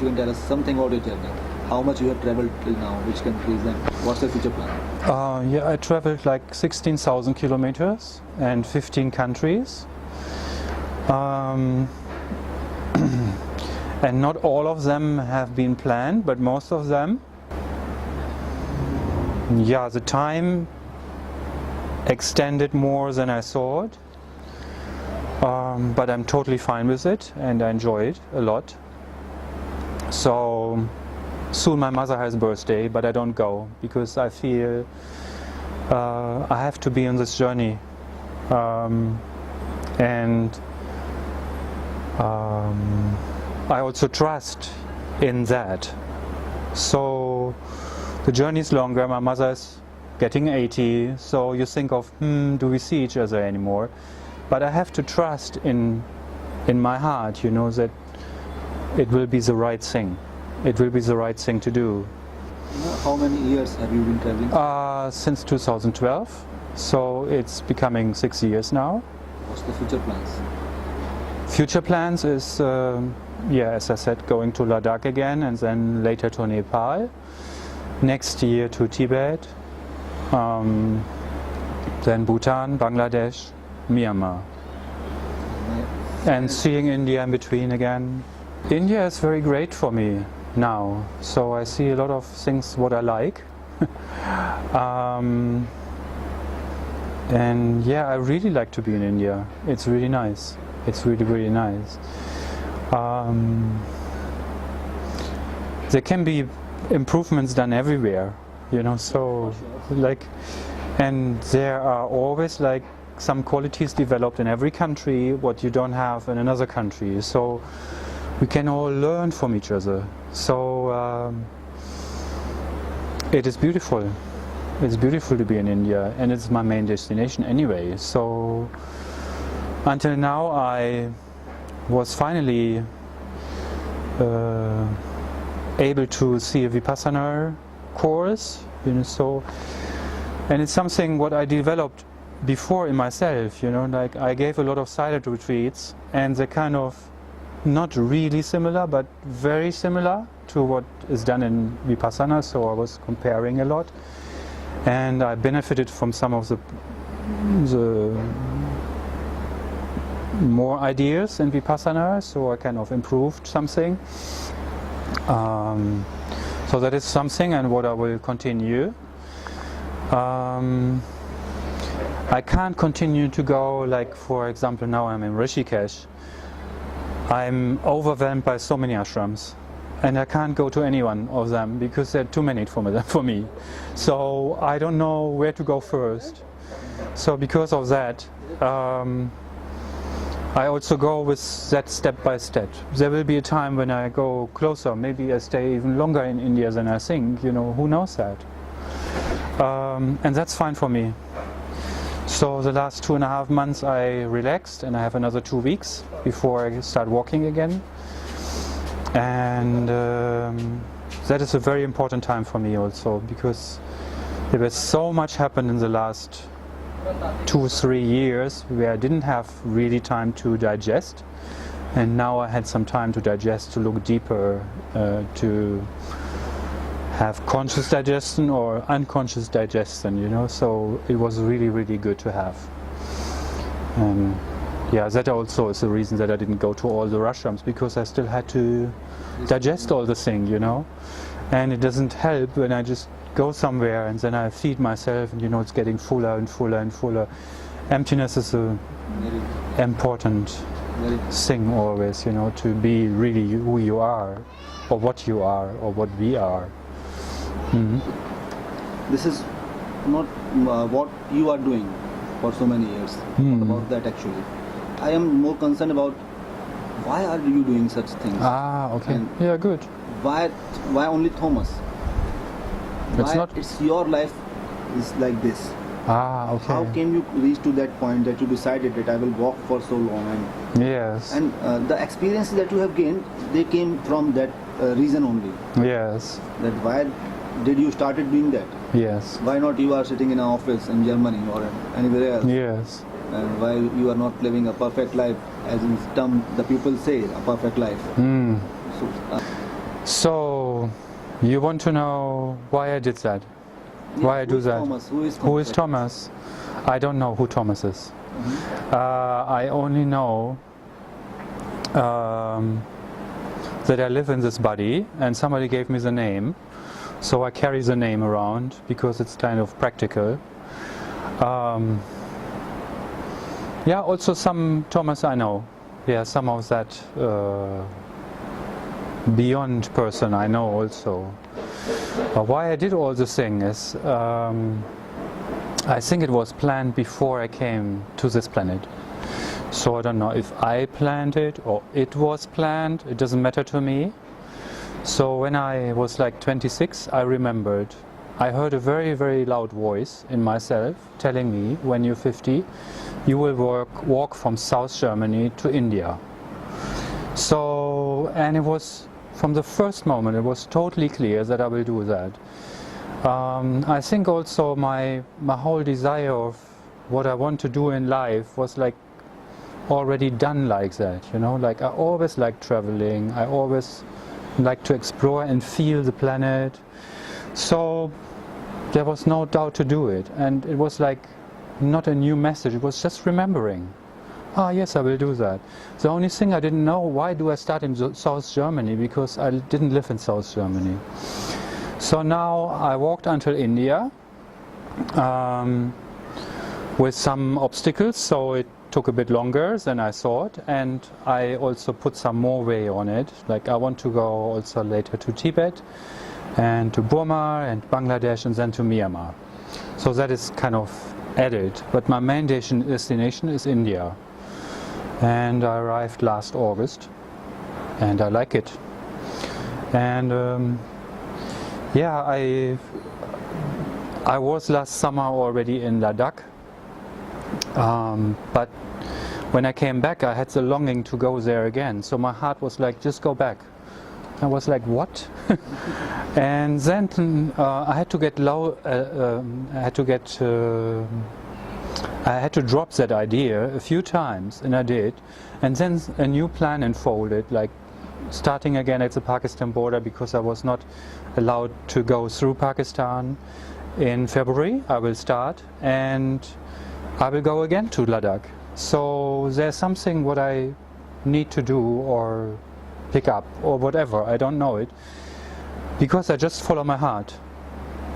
You can tell us something about your journey. How much you have traveled till now, which countries, and what's your future plan? Yeah, I traveled like 16,000 kilometers and 15 countries. And not all of them have been planned, but most of them. Yeah, the time extended more than I thought, but I'm totally fine with it and I enjoy it a lot. So soon my mother has a birthday, but I don't go because I feel I have to be on this journey, and I also trust in that. So the journey is longer. My mother is getting 80, so you think of, do we see each other anymore? But I have to trust in my heart, you know, that it will be the right thing. It will be the right thing to do. How many years have you been traveling? Since 2012, so it's becoming 6 years now. What's the future plans? Future plans is, yeah, as I said, going to Ladakh again and then later to Nepal. Next year to Tibet, then Bhutan, Bangladesh, Myanmar. And seeing India in between again. India is very great for me now, so I see a lot of things what I like. And yeah, I really like to be in India. It's really nice. It's really, really nice. There can be improvements done everywhere, you know, so like, and there are always like some qualities developed in every country what you don't have in another country, so we can all learn from each other. So it is beautiful. It's beautiful to be in India, and it's my main destination anyway. So until now I was finally able to see a Vipassana course, you know, so, and it's something what I developed before in myself, you know, like I gave a lot of silent retreats and they're kind of not really similar but very similar to what is done in Vipassana, so I was comparing a lot and I benefited from some of the more ideas in Vipassana, so I kind of improved something. So that is something and what I will continue. I can't continue to go, like for example now I'm in Rishikesh. I'm overwhelmed by so many ashrams and I can't go to any one of them because there are too many for me. So I don't know where to go first. So because of that, I also go with that step by step. There will be a time when I go closer, maybe I stay even longer in India than I think, you know, who knows that. And that's fine for me. So the last 2.5 months I relaxed and I have another 2 weeks before I start walking again. And that is a very important time for me also, because there was so much happened in the last 2-3 years where I didn't have really time to digest, and now I had some time to digest, to look deeper, to have conscious digestion or unconscious digestion, you know, so it was really, really good to have. And yeah, that also is the reason that I didn't go to all the ashrams, because I still had to digest all the thing, you know, and it doesn't help when I just go somewhere and then I feed myself and, you know, it's getting fuller and fuller and fuller. Emptiness is a important thing always, you know, to be really who you are or what you are or what we are. This is not what you are doing for so many years. What about that actually? I am more concerned about why are you doing such things? Ah, okay. And yeah, good. Why only Thomas? It's your life is like this. Ah, okay. How came you reach to that point that you decided that I will walk for so long? And yes. And the experiences that you have gained, they came from that reason only. Yes. That why did you started doing that? Yes. Why not you are sitting in an office in Germany or anywhere else? Yes. And why you are not living a perfect life, as in term the people say, a perfect life. Mm. So, So, you want to know why I did that? Yeah, Why I do that? Thomas? Who is Thomas? Who is Thomas? I don't know who Thomas is. I only know that I live in this body and somebody gave me the name. So I carry the name around because it's kind of practical. Yeah, also some Thomas I know. Yeah, some of that beyond person I know also. Why I did all this thing is I think it was planned before I came to this planet. So I don't know if I planned it or it was planned, it doesn't matter to me. So when I was like 26, I remembered, I heard a very, very loud voice in myself telling me, when you're 50, you will walk from South Germany to India. So, and it was, from the first moment, it was totally clear that I will do that. I think also my whole desire of what I want to do in life was like already done like that, you know, like I always liked traveling, I always like to explore and feel the planet. So there was no doubt to do it, and it was like not a new message, it was just remembering. Ah yes, I will do that. The only thing I didn't know, why do I start in South Germany, because I didn't live in South Germany. So now I walked until India with some obstacles, so it took a bit longer than I thought, and I also put some more weight on it. Like I want to go also later to Tibet and to Burma and Bangladesh and then to Myanmar. So that is kind of added, but my main destination is India. And I arrived last August and I like it. And yeah, I was last summer already in Ladakh, but when I came back I had the longing to go there again, so my heart was like, just go back. I was like, what? And then I had to get I had to drop that idea a few times, and I did, and then a new plan unfolded, like starting again at the Pakistan border, because I was not allowed to go through Pakistan. In February I will start, and I will go again to Ladakh. So there's something what I need to do or pick up or whatever, I don't know it, because I just follow my heart.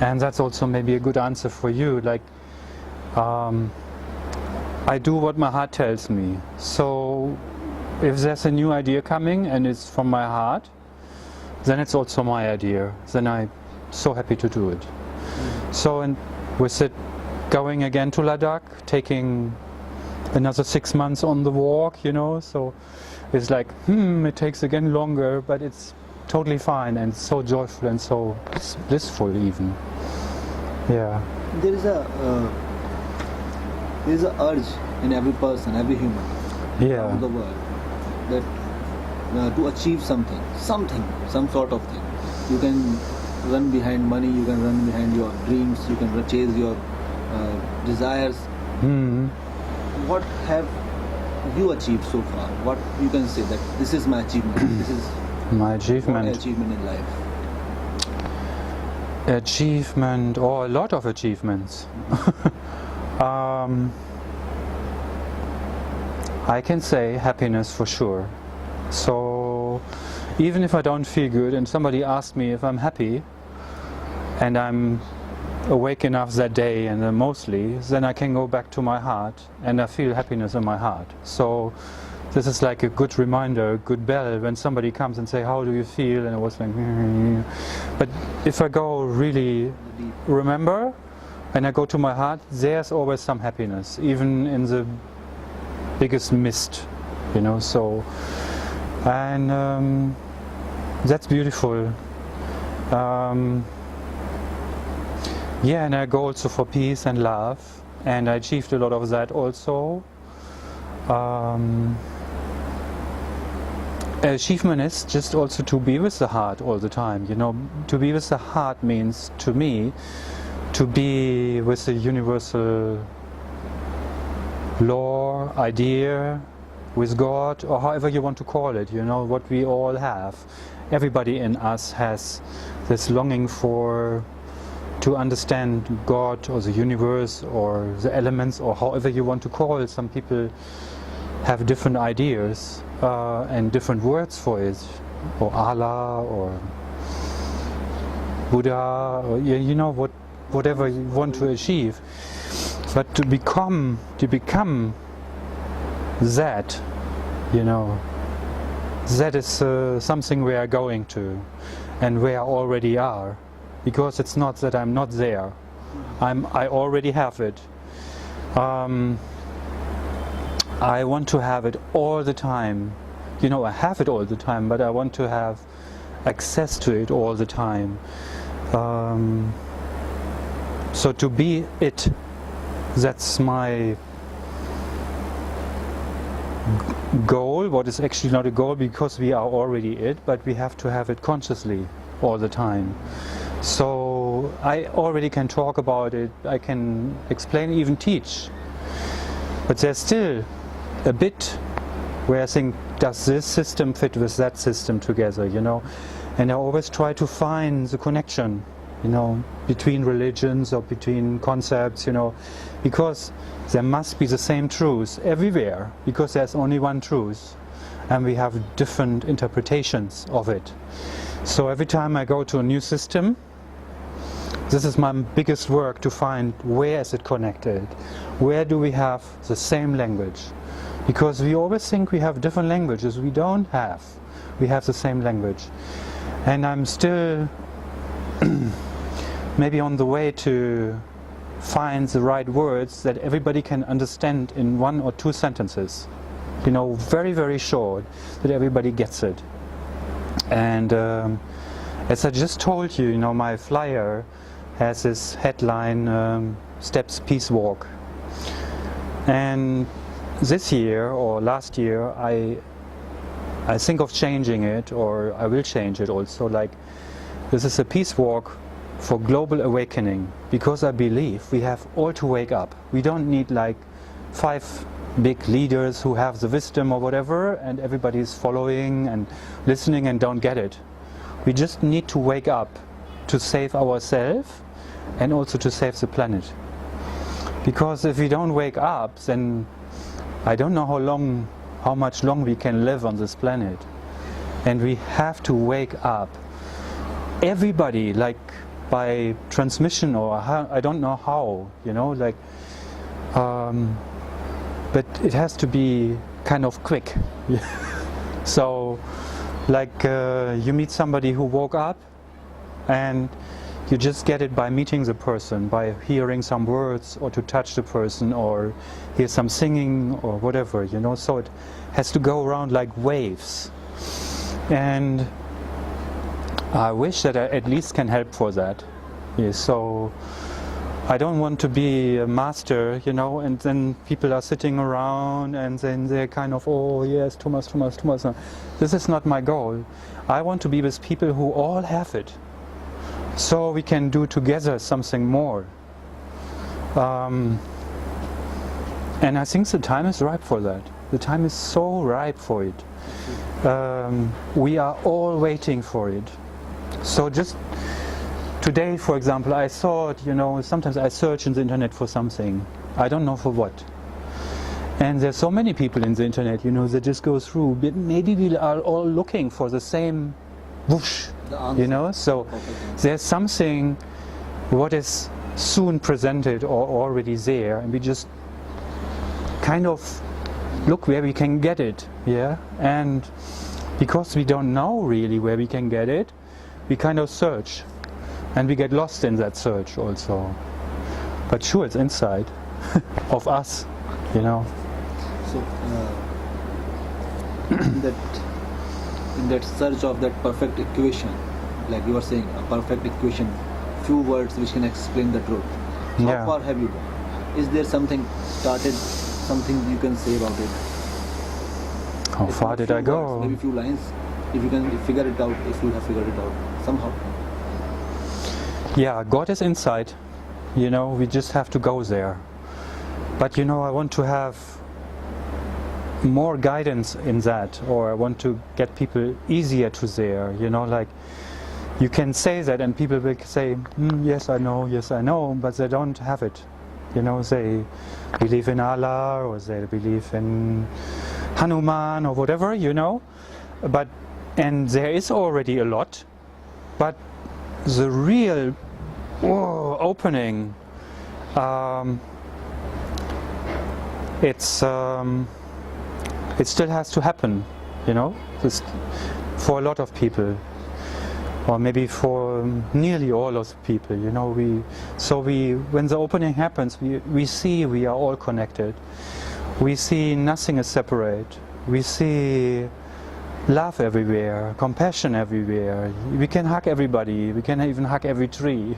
And that's also maybe a good answer for you, like I do what my heart tells me. So if there's a new idea coming and it's from my heart, then it's also my idea, then I'm so happy to do it. So, and with it going again to Ladakh, taking another 6 months on the walk, you know, so it's like, it takes again longer, but it's totally fine and so joyful and so blissful even. Yeah. There is a urge in every person, every human around the world, that to achieve something, some sort of thing. You can run behind money, you can run behind your dreams, you can chase your desires. What have you achieved so far? What you can say that this is my achievement, this is my achievement. My achievement in life? Achievement, or a lot of achievements. I can say happiness for sure. So even if I don't feel good and somebody asks me if I'm happy and I'm awake enough that day, and mostly, then I can go back to my heart and I feel happiness in my heart. So this is like a good reminder, a good bell when somebody comes and say, how do you feel? And I was like, but if I go really remember and I go to my heart, there's always some happiness, even in the biggest mist, you know. So, and that's beautiful. Yeah, and I go also for peace and love, and I achieved a lot of that also. Achievement is just also to be with the heart all the time, you know. To be with the heart means, to me, to be with the universal law, idea, with God, or however you want to call it, you know, what we all have. Everybody in us has this longing to understand God or the universe or the elements, or however you want to call it. Some people have different ideas and different words for it, or Allah or Buddha, or you know, whatever you want to achieve. But to become that, you know, that is something we are going to, and where I already are, because it's not that I'm not there. I already have it. I want to have it all the time. You know, I have it all the time, but I want to have access to it all the time. So to be it, that's my goal. What is actually not a goal, because we are already it, but we have to have it consciously all the time. So I already can talk about it, I can explain, even teach. But there's still a bit where I think, does this system fit with that system together, you know? And I always try to find the connection, you know, between religions or between concepts, you know, because there must be the same truth everywhere, because there's only one truth and we have different interpretations of it. So every time I go to a new system, this is my biggest work, to find where is it connected, where do we have the same language, because we always think we have different languages. We don't have. We have the same language. And I'm still maybe on the way to find the right words that everybody can understand in 1 or 2 sentences. You know, very, very short, that everybody gets it. And as I just told you, you know, my flyer has this headline, Steppps Peace Walk. And this year or last year, I think of changing it, or I will change it also. Like, this is a peace walk for global awakening, because I believe we have all to wake up. We don't need like 5 big leaders who have the wisdom or whatever, and everybody is following and listening and don't get it. We just need to wake up to save ourselves and also to save the planet. Because if we don't wake up, then I don't know how much long we can live on this planet. And we have to wake up. Everybody, like by transmission, or I don't know how, you know, like, but it has to be kind of quick. So, like, you meet somebody who woke up, and you just get it by meeting the person, by hearing some words, or to touch the person, or hear some singing, or whatever, you know. So it has to go around like waves. And I wish that I at least can help for that. Yeah, so I don't want to be a master, you know, and then people are sitting around and then they're kind of, oh yes, Thomas. This is not my goal. I want to be with people who all have it, so we can do together something more. And I think the time is ripe for that. The time is so ripe for it. We are all waiting for it. So just today, for example, I thought, you know, sometimes I search in the internet for something. I don't know for what. And there's so many people in the internet, you know, that just go through. But maybe we are all looking for the same whoosh, you know. So there's something what is soon presented or already there, and we just kind of look where we can get it, yeah. And because we don't know really where we can get it, we kind of search, and we get lost in that search also. But sure, it's inside of us, you know. So in that search of that perfect equation, like you were saying, a perfect equation, few words which can explain the truth. How far have you gone? Is there something started, something you can say about it? How far did I go? Maybe a few lines, if you can figure it out, if you have figured it out somehow. Yeah, God is inside, you know, we just have to go there. But you know, I want to have more guidance in that, or I want to get people easier to there, you know, like you can say that and people will say, yes I know, but they don't have it, you know, they believe in Allah or they believe in Hanuman or whatever, you know, but, and there is already a lot, but the real opening, it still has to happen, you know, for a lot of people, or maybe for nearly all of the people, you know. When the opening happens, we see we are all connected. We see nothing is separate. We see love everywhere, compassion everywhere. We can hug everybody. We can even hug every tree.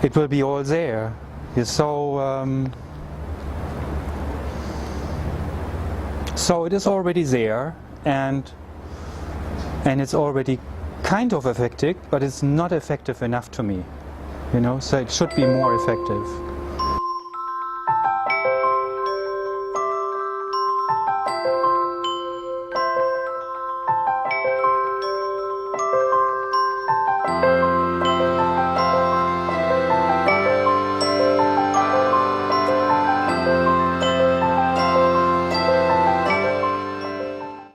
It will be all there. So it is already there, and it's already kind of effective, but it's not effective enough to me, you know. So it should be more effective.